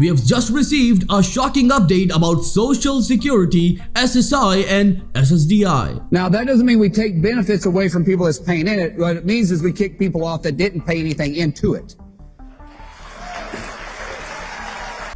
We have just received a shocking update about Social Security, SSI and SSDI. Now, that doesn't mean we take benefits away from people that's paying in it. What it means is we kick people off that didn't pay anything into it.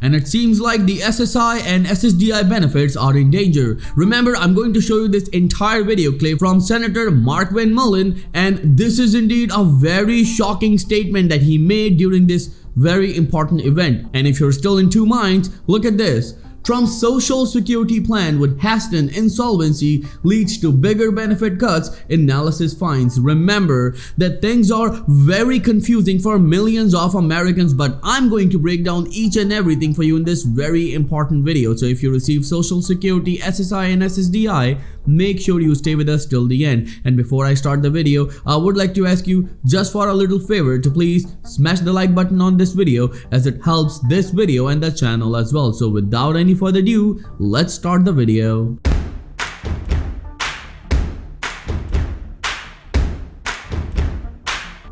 And it seems like the SSI and SSDI benefits are in danger. Remember, I'm going to show you this entire video clip from Senator Markwayne Mullin, and this is indeed a very shocking statement that he made during this very important event. And if you're still in two minds, look at this. Trump's Social Security plan would hasten insolvency leads to bigger benefit cuts, analysis finds. Remember that things are very confusing for millions of Americans, but I'm going to break down each and everything for you in this very important video. So if you receive Social Security, SSI and SSDI, make sure you stay with us till the end. And before I start the video, I would like to ask you just for a little favor to please smash the like button on this video, as it helps this video and the channel as well. So without any further ado, let's start the video.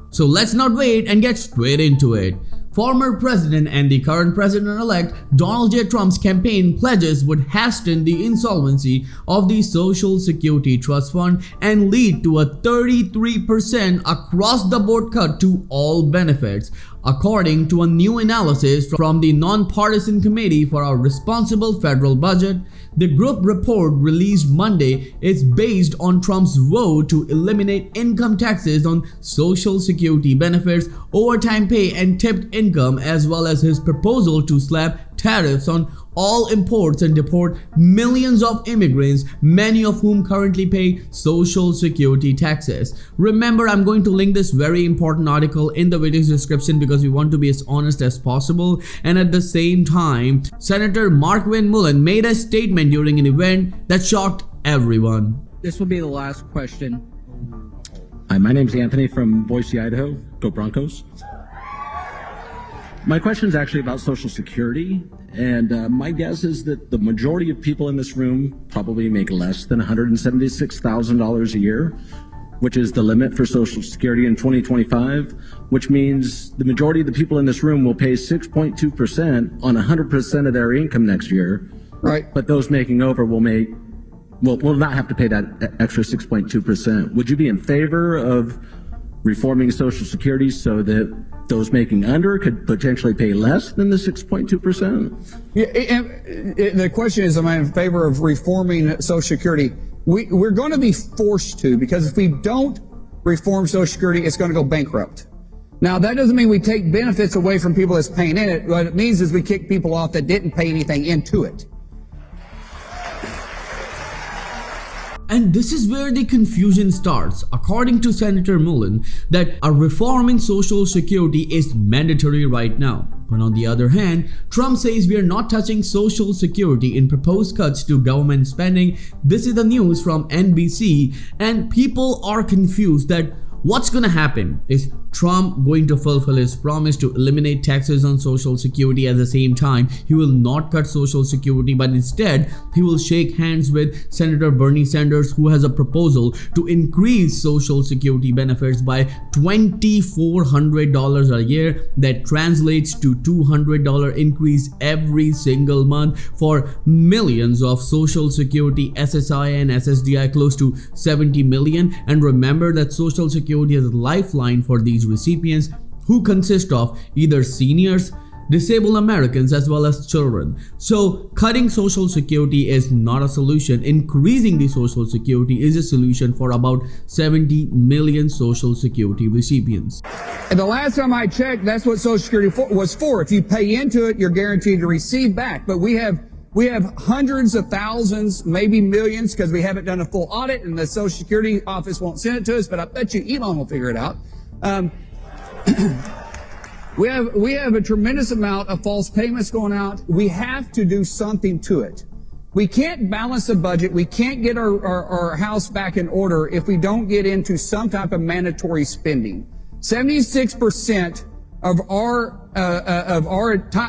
So let's not wait and get straight into it. Former president and the current president-elect Donald J. Trump's campaign pledges would hasten the insolvency of the Social Security Trust Fund and lead to a 33% across-the-board cut to all benefits, according to a new analysis from the Nonpartisan Committee for a Responsible Federal Budget. The group report released Monday is based on Trump's vote to eliminate income taxes on Social Security benefits, overtime pay, and tipped income, as well as his proposal to slap tariffs on all imports and deport millions of immigrants, many of whom currently pay Social Security taxes. Remember, I'm going to link this very important article in the video's description because we want to be as honest as possible. And at the same time, Senator Markwayne Mullin made a statement during an event that shocked everyone. This will be the last question. Hi, my name's Anthony from Boise, Idaho. Go Broncos. My question is actually about Social Security, and my guess is that the majority of people in this room probably make less than $176,000 a year, which is the limit for Social Security in 2025, which means the majority of the people in this room will pay 6.2% on 100% of their income next year. Right. But those making over will not have to pay that extra 6.2%. Would you be in favor of reforming Social Security so that those making under could potentially pay less than the 6.2%? Yeah, the question is, am I in favor of reforming Social Security? We're going to be forced to, because if we don't reform Social Security, it's going to go bankrupt. Now, that doesn't mean we take benefits away from people that's paying in it. What it means is we kick people off that didn't pay anything into it. And this is where the confusion starts. According to Senator Mullin, that a reform in Social Security is mandatory right now. But on the other hand, Trump says we are not touching Social Security in proposed cuts to government spending. This is the news from NBC, and people are confused that what's gonna happen. Is Trump going to fulfill his promise to eliminate taxes on Social Security? At the same time, he will not cut Social Security, but instead he will shake hands with Senator Bernie Sanders, who has a proposal to increase Social Security benefits by $2,400 a year. That translates to $200 increase every single month for millions of Social Security, SSI and SSDI, close to 70 million. And remember that Social Security is a lifeline for these recipients, who consist of either seniors, disabled Americans, as well as children. So cutting Social Security is not a solution. Increasing the Social Security is a solution for about 70 million Social Security recipients. And the last time I checked, that's what Social Security was for. If you pay into it, you're guaranteed to receive back. But we have hundreds of thousands, maybe millions, because we haven't done a full audit and the Social Security office won't send it to us, but I bet you Elon will figure it out. We have a tremendous amount of false payments going out. We have to do something to it. We can't balance the budget. We can't get our house back in order if we don't get into some type of mandatory spending. 76% of our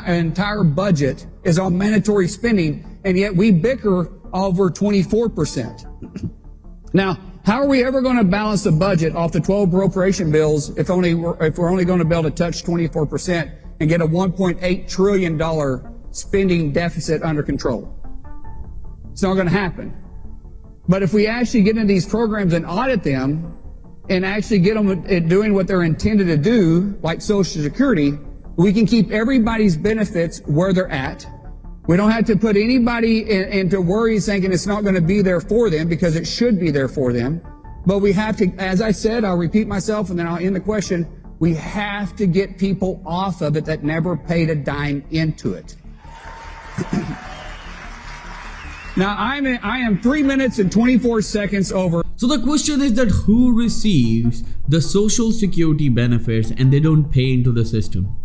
entire budget is on mandatory spending, and yet we bicker over 24%. Now, how are we ever going to balance the budget off the 12 appropriation bills if we're only going to be able to touch 24% and get a $1.8 trillion spending deficit under control. It's not going to happen. But if we actually get into these programs and audit them and actually get them doing what they're intended to do, like Social Security, we can keep everybody's benefits where they're at. We don't have to put anybody into worries thinking it's not going to be there for them, because it should be there for them. But we have to, as I said, I'll repeat myself and then I'll end the question, we have to get people off of it that never paid a dime into it. Now, I am 3 minutes and 24 seconds over. So the question is that who receives the Social Security benefits and they don't pay into the system?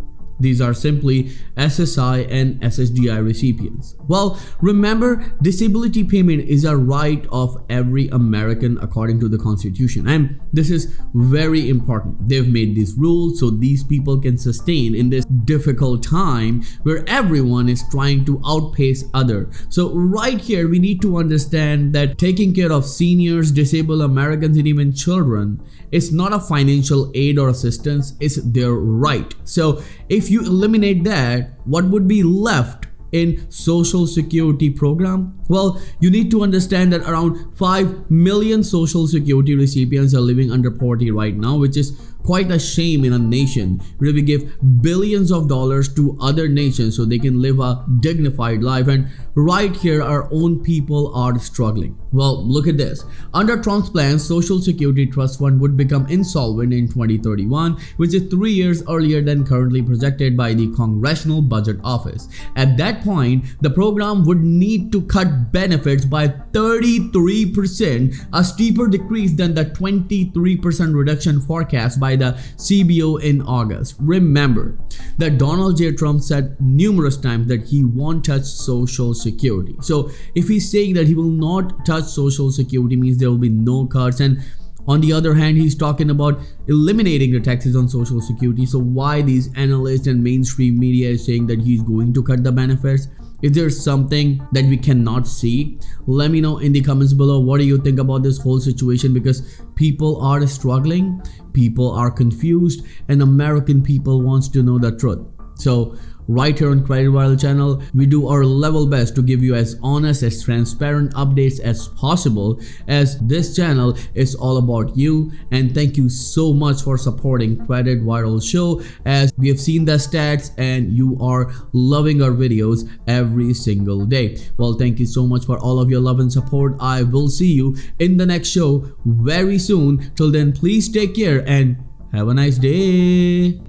These are simply SSI and SSDI recipients. Well, remember, disability payment is a right of every American according to the Constitution, and this is very important. They've made these rules so these people can sustain in this difficult time where everyone is trying to outpace other. So right here, we need to understand that taking care of seniors, disabled Americans, and even children is not a financial aid or assistance, it's their right. So if you eliminate that, what would be left in Social Security program? Well, you need to understand that around 5 million Social Security recipients are living under poverty right now, which is quite a shame in a nation where we give billions of dollars to other nations so they can live a dignified life, and right here our own people are struggling. Well, look at this. Under Trump's plan, Social Security Trust Fund would become insolvent in 2031, which is 3 years earlier than currently projected by the Congressional Budget Office. At that point, the program would need to cut benefits by 33%, a steeper decrease than the 23% reduction forecast by the CBO in August. Remember that Donald J. Trump said numerous times that he won't touch Social Security. So if he's saying that he will not touch Social Security, means there will be no cuts, and on the other hand, he's talking about eliminating the taxes on Social Security. So why these analysts and mainstream media is saying that he's going to cut the benefits? Is there something that we cannot see? Let me know in the comments below. What do you think about this whole situation? Because people are struggling, people are confused, and American people wants to know the truth. So right here on Credit Viral channel, we do our level best to give you as honest, as transparent updates as possible, as this channel is all about you. And thank you so much for supporting Credit Viral show, as we have seen the stats and you are loving our videos every single day. Well, thank you so much for all of your love and support. I will see you in the next show very soon. Till then, please take care and have a nice day.